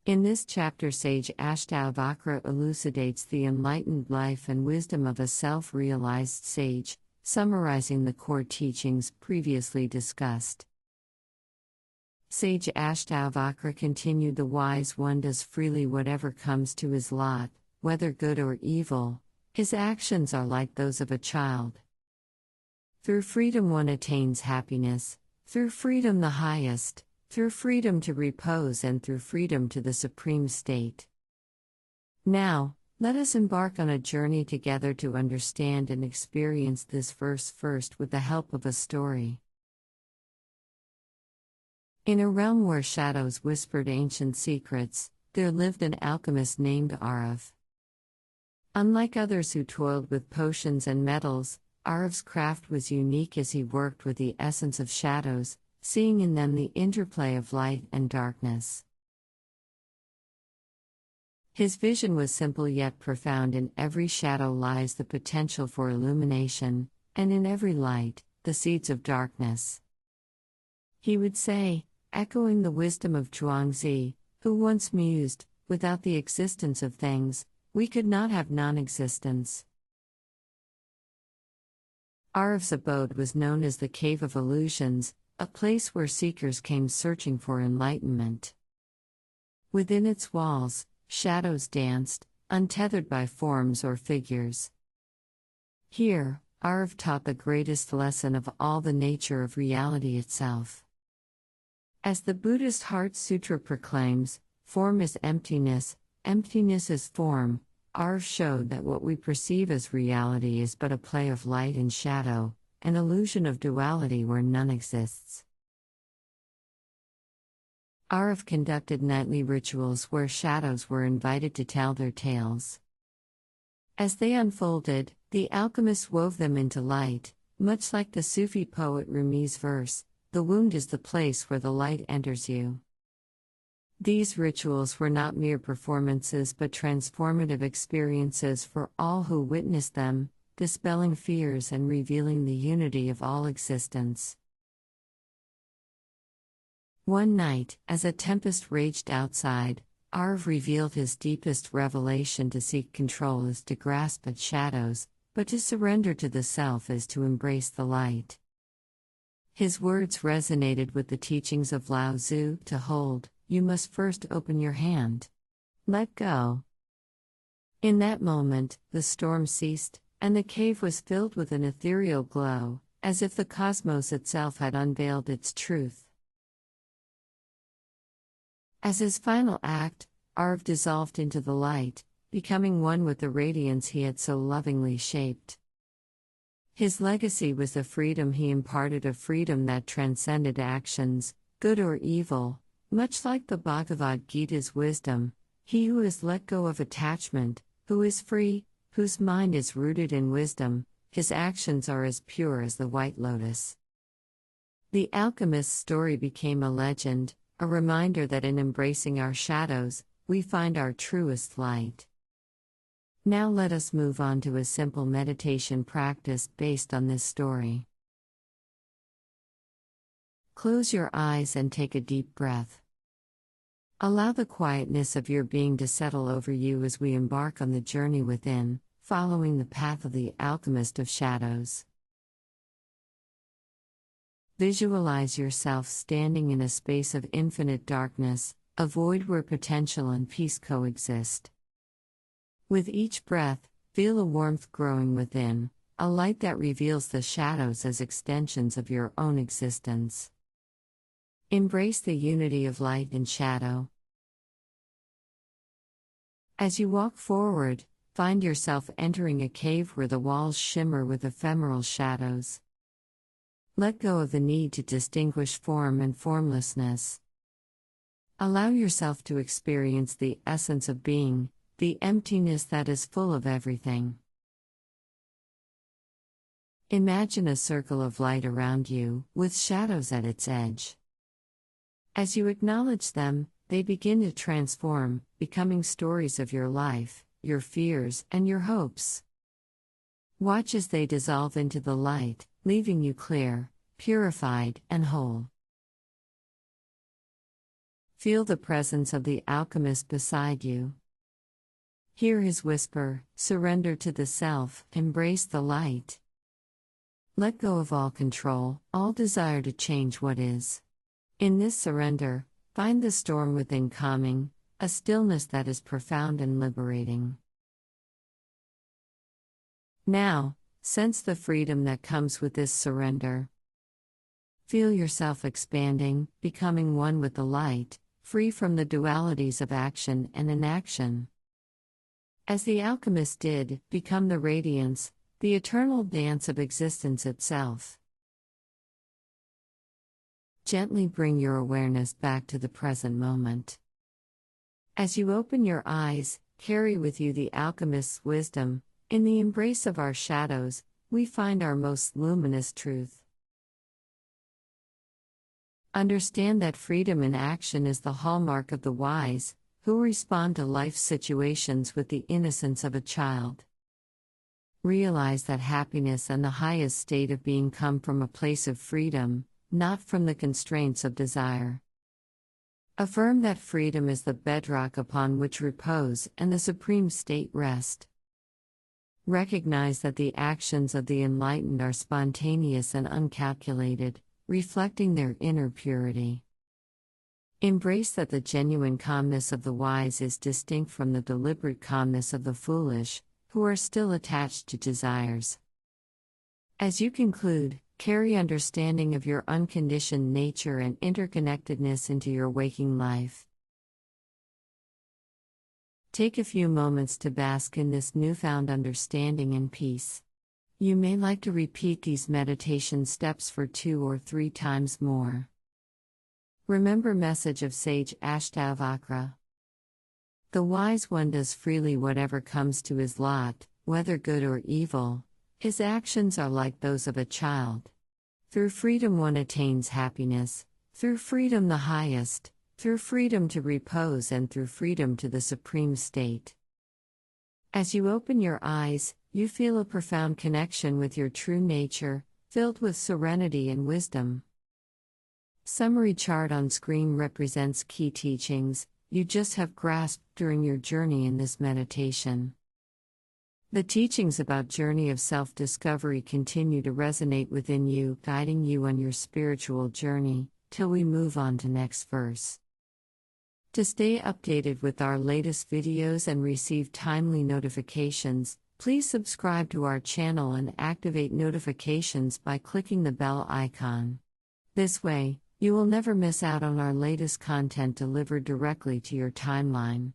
In this chapter, sage Ashtavakra elucidates the enlightened life and wisdom of a self-realized sage, summarizing the core teachings previously discussed. Sage Ashtavakra continued: the wise one does freely whatever comes to his lot, whether good or evil. His actions are like those of a child. Through freedom one attains happiness, through freedom the highest, through freedom to repose, and through freedom to the supreme state. Now, let us embark on a journey together to understand and experience this verse first with the help of a story. In a realm where shadows whispered ancient secrets, there lived an alchemist named Arav. Unlike others who toiled with potions and metals, Arav's craft was unique as he worked with the essence of shadows, seeing in them the interplay of light and darkness. His vision was simple yet profound. In every shadow lies the potential for illumination, and in every light, the seeds of darkness. He would say, echoing the wisdom of Zhuangzi, who once mused, without the existence of things, we could not have non-existence. Arav's abode was known as the Cave of Illusions, a place where seekers came searching for enlightenment. Within its walls, shadows danced, untethered by forms or figures. Here, Arav taught the greatest lesson of all: the nature of reality itself. As the Buddhist Heart Sutra proclaims, form is emptiness, emptiness is form. Arav showed that what we perceive as reality is but a play of light and shadow, an illusion of duality where none exists. Arav conducted nightly rituals where shadows were invited to tell their tales. As they unfolded, the alchemist wove them into light, much like the Sufi poet Rumi's verse, "The wound is the place where the light enters you." These rituals were not mere performances but transformative experiences for all who witnessed them, dispelling fears and revealing the unity of all existence. One night, as a tempest raged outside, Arav revealed his deepest revelation: to seek control is to grasp at shadows, but to surrender to the self is to embrace the light. His words resonated with the teachings of Lao Tzu: to hold, you must first open your hand. Let go. In that moment, the storm ceased, and the cave was filled with an ethereal glow, as if the cosmos itself had unveiled its truth. As his final act, Arav dissolved into the light, becoming one with the radiance he had so lovingly shaped. His legacy was the freedom he imparted, a freedom that transcended actions, good or evil, much like the Bhagavad Gita's wisdom: he who has let go of attachment, who is free, whose mind is rooted in wisdom, his actions are as pure as the white lotus. The alchemist's story became a legend, a reminder that in embracing our shadows, we find our truest light. Now let us move on to a simple meditation practice based on this story. Close your eyes and take a deep breath. Allow the quietness of your being to settle over you as we embark on the journey within, following the path of the alchemist of shadows. Visualize yourself standing in a space of infinite darkness, a void where potential and peace coexist. With each breath, feel a warmth growing within, a light that reveals the shadows as extensions of your own existence. Embrace the unity of light and shadow. As you walk forward, find yourself entering a cave where the walls shimmer with ephemeral shadows. Let go of the need to distinguish form and formlessness. Allow yourself to experience the essence of being, the emptiness that is full of everything. Imagine a circle of light around you, with shadows at its edge. As you acknowledge them, they begin to transform, becoming stories of your life, your fears, and your hopes. Watch as they dissolve into the light, leaving you clear, purified, and whole. Feel the presence of the alchemist beside you. Hear his whisper, surrender to the self, embrace the light. Let go of all control, all desire to change what is. In this surrender, find the storm within calming, a stillness that is profound and liberating. Now, sense the freedom that comes with this surrender. Feel yourself expanding, becoming one with the light, free from the dualities of action and inaction. As the alchemist did, become the radiance, the eternal dance of existence itself. Gently bring your awareness back to the present moment. As you open your eyes, carry with you the alchemist's wisdom. In the embrace of our shadows, we find our most luminous truth. Understand that freedom in action is the hallmark of the wise, who respond to life's situations with the innocence of a child. Realize that happiness and the highest state of being come from a place of freedom, not from the constraints of desire. Affirm that freedom is the bedrock upon which repose and the supreme state rest. Recognize that the actions of the enlightened are spontaneous and uncalculated, reflecting their inner purity. Embrace that the genuine calmness of the wise is distinct from the deliberate calmness of the foolish, who are still attached to desires. As you conclude, carry understanding of your unconditioned nature and interconnectedness into your waking life. Take a few moments to bask in this newfound understanding and peace. You may like to repeat these meditation steps for 2 or 3 times more. Remember message of sage Ashtavakra. The wise one does freely whatever comes to his lot, whether good or evil. His actions are like those of a child. Through freedom one attains happiness, through freedom the highest, through freedom to repose and through freedom to the supreme state. As you open your eyes, you feel a profound connection with your true nature, filled with serenity and wisdom. Summary chart on screen represents key teachings you just have grasped during your journey in this meditation. The teachings about journey of self-discovery continue to resonate within you, guiding you on your spiritual journey, till we move on to next verse. To stay updated with our latest videos and receive timely notifications, please subscribe to our channel and activate notifications by clicking the bell icon. This way, you will never miss out on our latest content delivered directly to your timeline.